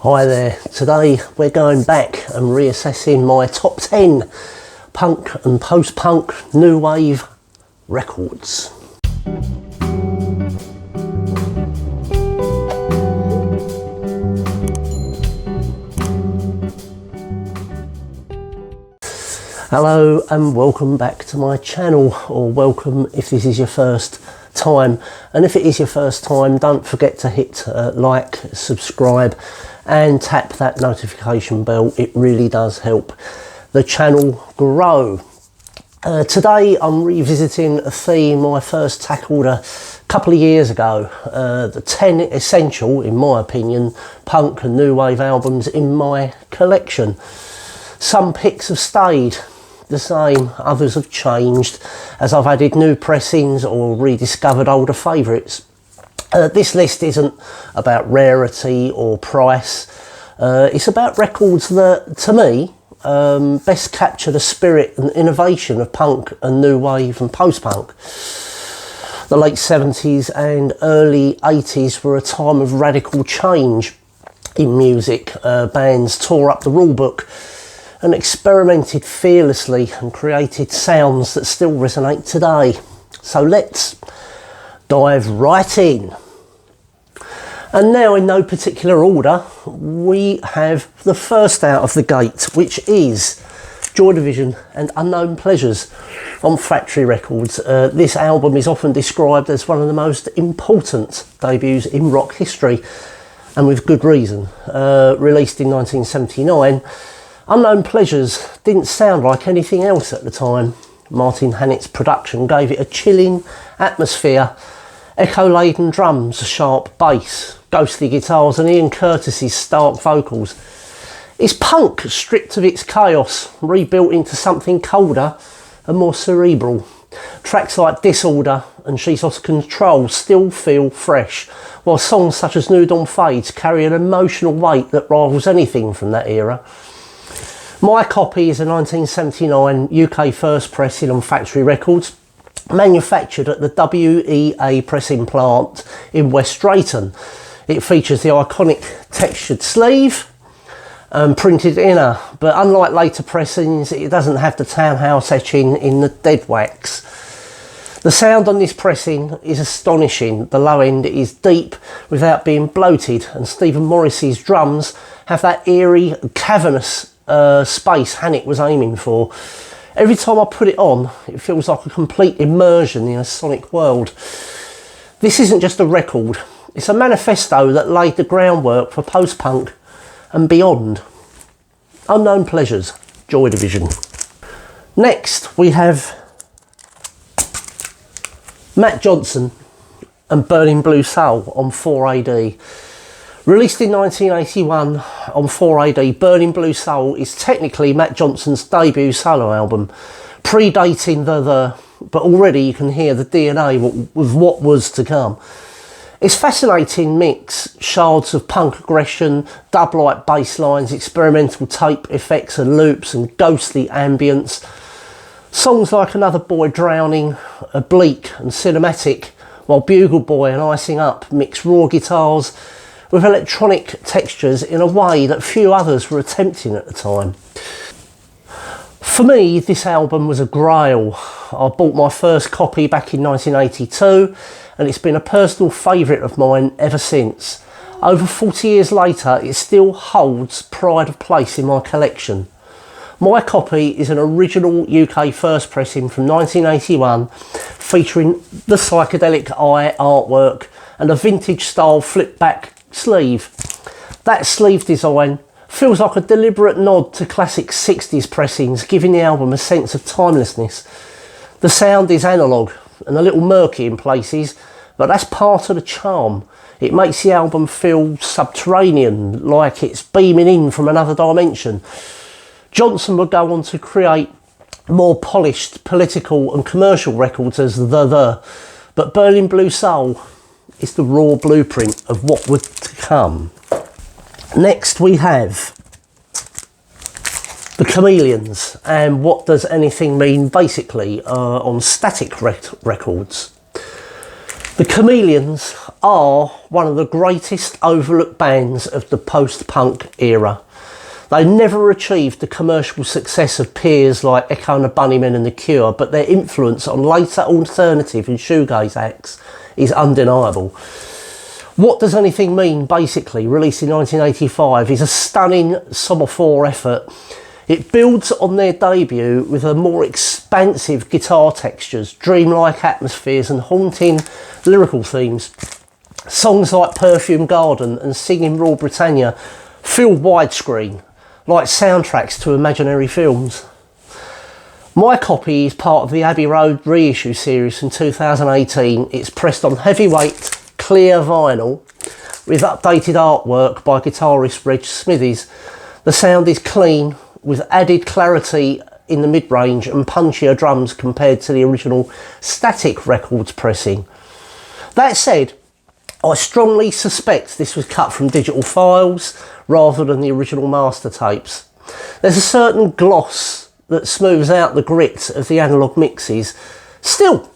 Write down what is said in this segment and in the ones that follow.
Hi there, today we're going back and reassessing my top 10 punk and post-punk new wave records. Hello and welcome back to my channel, or welcome if this is your first time, and if it is your first time, don't forget to hit like, subscribe and tap that notification bell. It really does help the channel grow. Today I'm revisiting a theme I first tackled a couple of years ago, the 10 essential, in my opinion, punk and new wave albums in my collection. Some picks have stayed the same, others have changed as I've added new pressings or rediscovered older favourites. This list isn't about rarity or price, it's about records that, to me, best capture the spirit and innovation of punk and new wave and post-punk. The late 70s and early 80s were a time of radical change in music. Bands tore up the rule book and experimented fearlessly and created sounds that still resonate today. So let's dive right in. And now, in no particular order, we have the first out of the gate, which is Joy Division and Unknown Pleasures on Factory Records. This album is often described as one of the most important debuts in rock history, and with good reason. Released in 1979, Unknown Pleasures didn't sound like anything else at the time. Martin Hannett's production gave it a chilling atmosphere, echo-laden drums, sharp bass, ghostly guitars and Ian Curtis's stark vocals. It's punk stripped of its chaos, rebuilt into something colder and more cerebral. Tracks like Disorder and She's Lost Control still feel fresh, while songs such as New Dawn Fades carry an emotional weight that rivals anything from that era. My copy is a 1979 UK first pressing on Factory Records, manufactured at the WEA pressing plant in West Drayton. It features the iconic textured sleeve and printed inner, but unlike later pressings, it doesn't have the townhouse etching in the dead wax. The sound on this pressing is astonishing. The low end is deep without being bloated, and Stephen Morris's drums have that eerie, cavernous space Hannett was aiming for. Every time I put it on, it feels like a complete immersion in a sonic world. This isn't just a record, it's a manifesto that laid the groundwork for post-punk and beyond. Unknown Pleasures, Joy Division. Next we have Matt Johnson and Burning Blue Soul on 4AD. Released in 1981 on 4AD, Burning Blue Soul is technically Matt Johnson's debut solo album, predating the, but already you can hear the DNA of what was to come. It's fascinating mix, shards of punk aggression, dub-like bass lines, experimental tape effects and loops, and ghostly ambience. Songs like Another Boy Drowning are bleak and cinematic, while Bugle Boy and Icing Up mix raw guitars with electronic textures in a way that few others were attempting at the time. For me, this album was a grail. I bought my first copy back in 1982, and it's been a personal favourite of mine ever since. Over 40 years later, it still holds pride of place in my collection. My copy is an original UK first pressing from 1981, featuring the psychedelic eye artwork and a vintage style flip back sleeve. That sleeve design feels like a deliberate nod to classic 60s pressings, giving the album a sense of timelessness. The sound is analogue and a little murky in places, but that's part of the charm. It makes the album feel subterranean, like it's beaming in from another dimension. Johnson would go on to create more polished political and commercial records as but Burning Blue Soul is the raw blueprint of what was to come. Next we have the Chameleons and What Does Anything Mean, basically on Static Records. The The Chameleons are one of the greatest overlooked bands of the post-punk era. They never achieved the commercial success of peers like Echo and the Bunnymen and The Cure, but their influence on later alternative and shoegaze acts is undeniable. What Does Anything Mean, basically, released in 1985, is a stunning Somophore effort. It builds on their debut with a more expansive guitar textures, dreamlike atmospheres and haunting lyrical themes. Songs like Perfume Garden and Singing Raw Britannia feel widescreen, like soundtracks to imaginary films. My copy is part of the Abbey Road reissue series from 2018. It's pressed on heavyweight, clear vinyl with updated artwork by guitarist Reg Smithies. The sound is clean, with added clarity in the mid-range and punchier drums compared to the original Static Records pressing. That said, I strongly suspect this was cut from digital files rather than the original master tapes. There's a certain gloss that smooths out the grit of the analogue mixes. Still,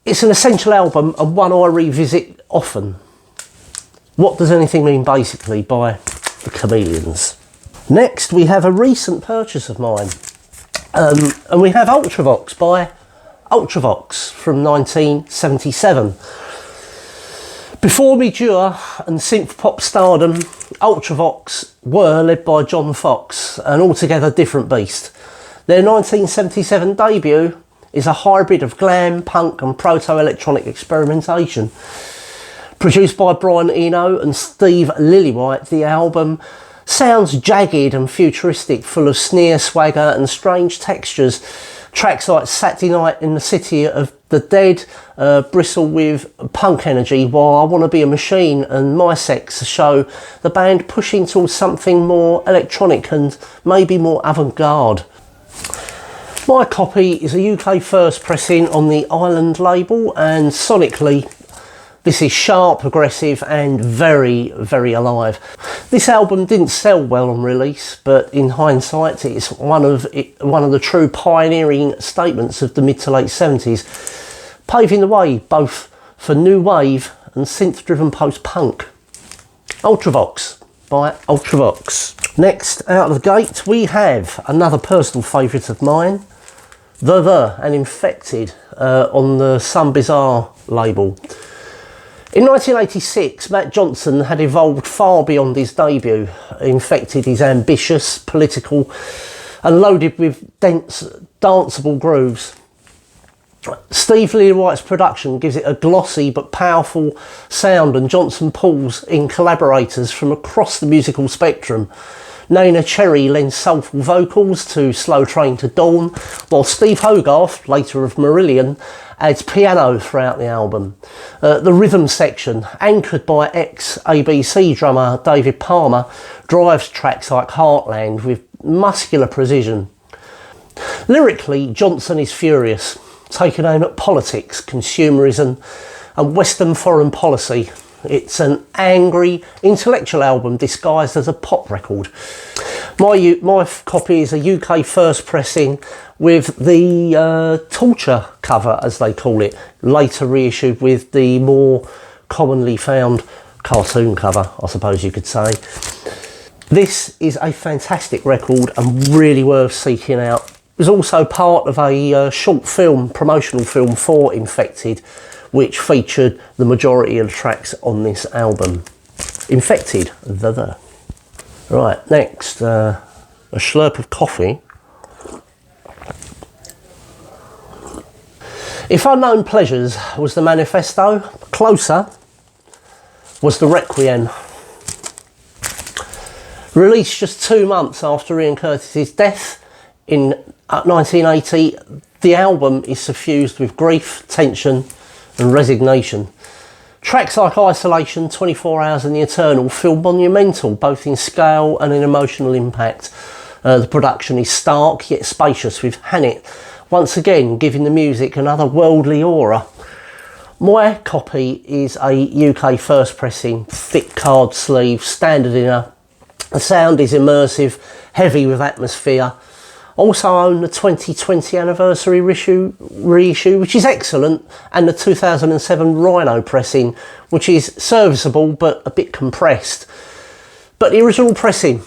it's an essential album and one I revisit often. What Does Anything Mean, basically, by the Chameleons. Next, we have a recent purchase of mine, and we have Ultravox by Ultravox from 1977. Before me Dure and synth pop stardom, Ultravox were led by John Fox, an altogether different beast. Their 1977 debut is a hybrid of glam, punk and proto-electronic experimentation. Produced by Brian Eno and Steve Lillywhite, the album sounds jagged and futuristic, full of sneer, swagger and strange textures. Tracks like Saturday Night in the City of the Dead bristle with punk energy, while I Want to Be a Machine and My Sex show the band pushing towards something more electronic and maybe more avant-garde. My copy is a UK first pressing on the Island label, and sonically this is sharp, aggressive and very, very alive. This album didn't sell well on release, but in hindsight it's one of the true pioneering statements of the mid to late 70s, paving the way both for new wave and synth-driven post-punk. Ultravox by Ultravox. Next, out of the gate, we have another personal favourite of mine, The and Infected on the Some Bizarre label. In 1986, Matt Johnson had evolved far beyond his debut. Infected is ambitious, political, and loaded with dense, danceable grooves. Steve Lillywhite's production gives it a glossy but powerful sound, and Johnson pulls in collaborators from across the musical spectrum. Nana Cherry lends soulful vocals to Slow Train to Dawn, while Steve Hogarth, later of Marillion, adds piano throughout the album. The rhythm section, anchored by ex-ABC drummer David Palmer, drives tracks like Heartland with muscular precision. Lyrically, Johnson is furious, taking aim at politics, consumerism and Western foreign policy. It's an angry, intellectual album disguised as a pop record. My copy is a UK first pressing with the torture cover, as they call it, later reissued with the more commonly found cartoon cover, I suppose you could say. This is a fantastic record and really worth seeking out. It was also part of a short film, promotional film for Infected, which featured the majority of the tracks on this album. Infected, The. Right, next, a slurp of coffee. If Unknown Pleasures was the manifesto, Closer was the Requiem. Released just 2 months after Ian Curtis's death in 1980, the album is suffused with grief, tension and resignation. Tracks like Isolation, 24 Hours and The Eternal feel monumental, both in scale and in emotional impact. The production is stark yet spacious, with Hannett once again giving the music an otherworldly aura. My copy is a UK first pressing, thick card sleeve, standard inner. The sound is immersive, heavy with atmosphere. Also own the 2020 anniversary reissue, which is excellent, and the 2007 Rhino pressing, which is serviceable but a bit compressed. But the original pressing,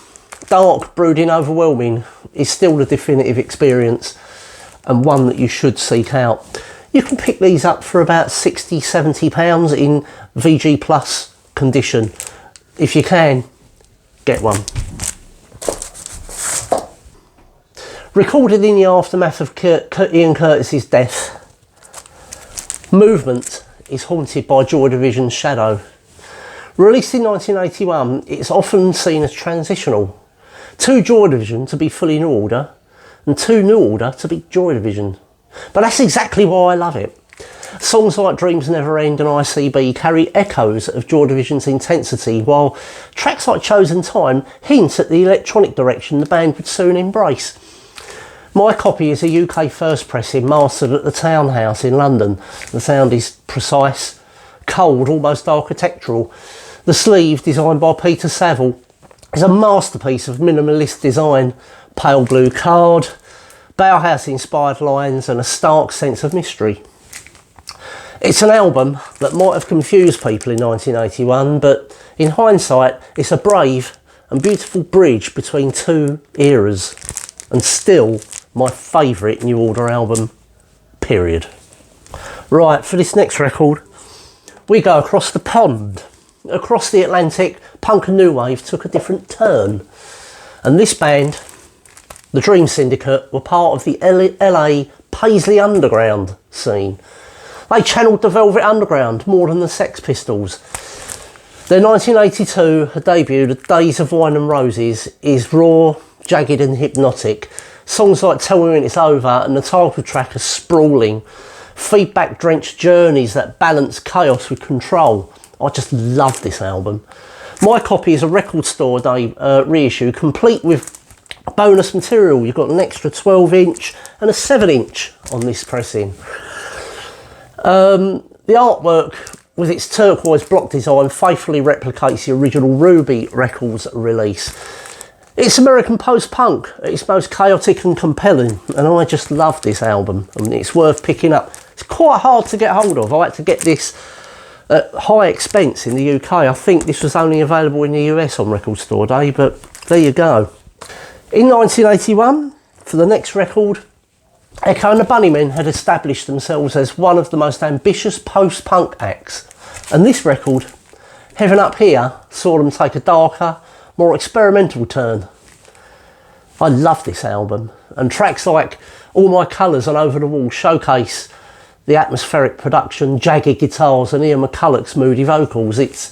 dark, brooding, overwhelming, is still the definitive experience, and one that you should seek out. You can pick these up for about £60–70 in VG Plus condition. If you can, get one. Recorded in the aftermath of Ian Curtis's death, Movement is haunted by Joy Division's shadow. Released in 1981, it's often seen as transitional. To Joy Division to be fully New Order, and to New Order to be Joy Division. But that's exactly why I love it. Songs like Dreams Never End and ICB carry echoes of Joy Division's intensity, while tracks like Chosen Time hint at the electronic direction the band would soon embrace. My copy is a UK first pressing mastered at the Townhouse in London. The sound is precise, cold, almost architectural. The sleeve, designed by Peter Saville, is a masterpiece of minimalist design, pale blue card, Bauhaus inspired lines and a stark sense of mystery. It's an album that might have confused people in 1981, but in hindsight it's a brave and beautiful bridge between two eras, and still my favourite New Order album, period. Right, for this next record, we go across the pond. Across the Atlantic, punk and new wave took a different turn. And this band, the Dream Syndicate, were part of the LA Paisley Underground scene. They channelled the Velvet Underground more than the Sex Pistols. Their 1982 debut, The Days of Wine and Roses, is raw, jagged and hypnotic. Songs like Tell Me When It's Over and the title track are sprawling, feedback-drenched journeys that balance chaos with control. I just love this album. My copy is a Record Store Day reissue, complete with bonus material. You've got an extra 12-inch and a 7-inch on this pressing. The artwork, with its turquoise block design, faithfully replicates the original Ruby Records release. It's American post-punk at its most chaotic and compelling, and I just love this album, and it's worth picking up. It's quite hard to get hold of. I had to get this at high expense in the UK. I think this was only available in the US on Record Store Day, but there you go. In 1981, for the next record, Echo and the Bunnymen had established themselves as one of the most ambitious post-punk acts, and this record, Heaven Up Here, saw them take a darker, more experimental turn. I love this album, and tracks like All My Colours and Over the Wall showcase the atmospheric production, jagged guitars and Ian McCulloch's moody vocals. It's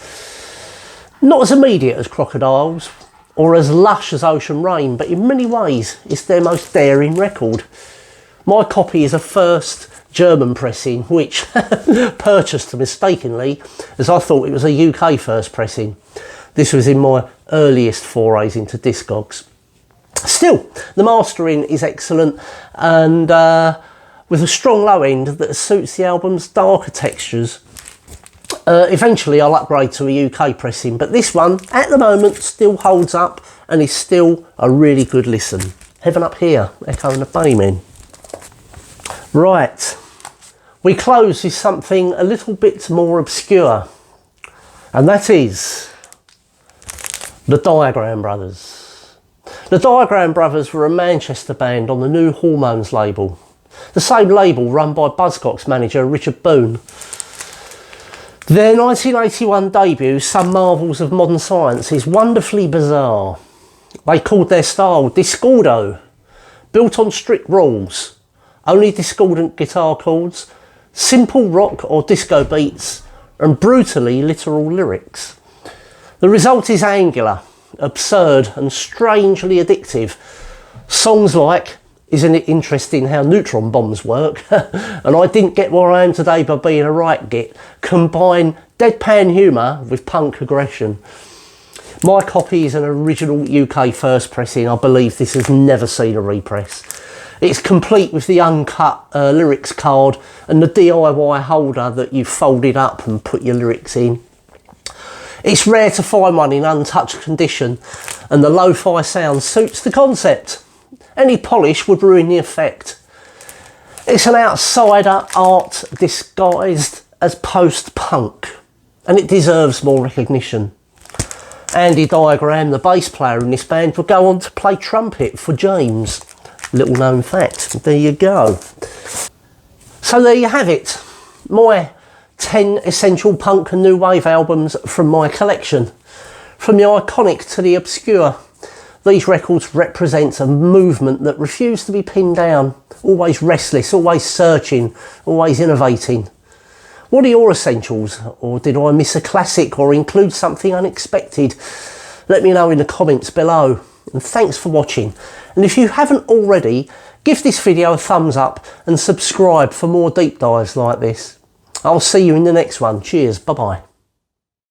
not as immediate as Crocodiles or as lush as Ocean Rain, but in many ways it's their most daring record. My copy is a first German pressing, which purchased mistakenly, as I thought it was a UK first pressing. This was in my earliest forays into Discogs. Still, the mastering is excellent, and with a strong low end that suits the album's darker textures. Eventually I'll upgrade to a UK pressing, but this one at the moment still holds up and is still a really good listen. Heaven Up Here, Echo and the Bunnymen. Right, we close with something a little bit more obscure, and that is the Diagram Brothers. The Diagram Brothers were a Manchester band on the New Hormones label, the same label run by Buzzcocks manager Richard Boone. Their 1981 debut, Some Marvels of Modern Science, is wonderfully bizarre. They called their style Discordo, built on strict rules, only discordant guitar chords, simple rock or disco beats, and brutally literal lyrics. The result is angular, absurd and strangely addictive. Songs like Isn't It Interesting How Neutron Bombs Work and I Didn't Get Where I Am Today by Being a Right Git combine deadpan humour with punk aggression. My copy is an original UK first pressing. I believe this has never seen a repress. It's complete with the uncut lyrics card and the DIY holder that you folded up and put your lyrics in. It's rare to find one in untouched condition, and the lo-fi sound suits the concept. Any polish would ruin the effect. It's an outsider art disguised as post-punk, and it deserves more recognition. Andy Diagram, the bass player in this band, would go on to play trumpet for James. Little known fact. There you go. So there you have it. My 10 essential punk and new wave albums from my collection. From the iconic to the obscure. These records represent a movement that refused to be pinned down. Always restless, always searching, always innovating. What are your essentials? Or did I miss a classic or include something unexpected? Let me know in the comments below. And thanks for watching. And if you haven't already, give this video a thumbs up and subscribe for more deep dives like this. I'll see you in the next one. Cheers. Bye bye.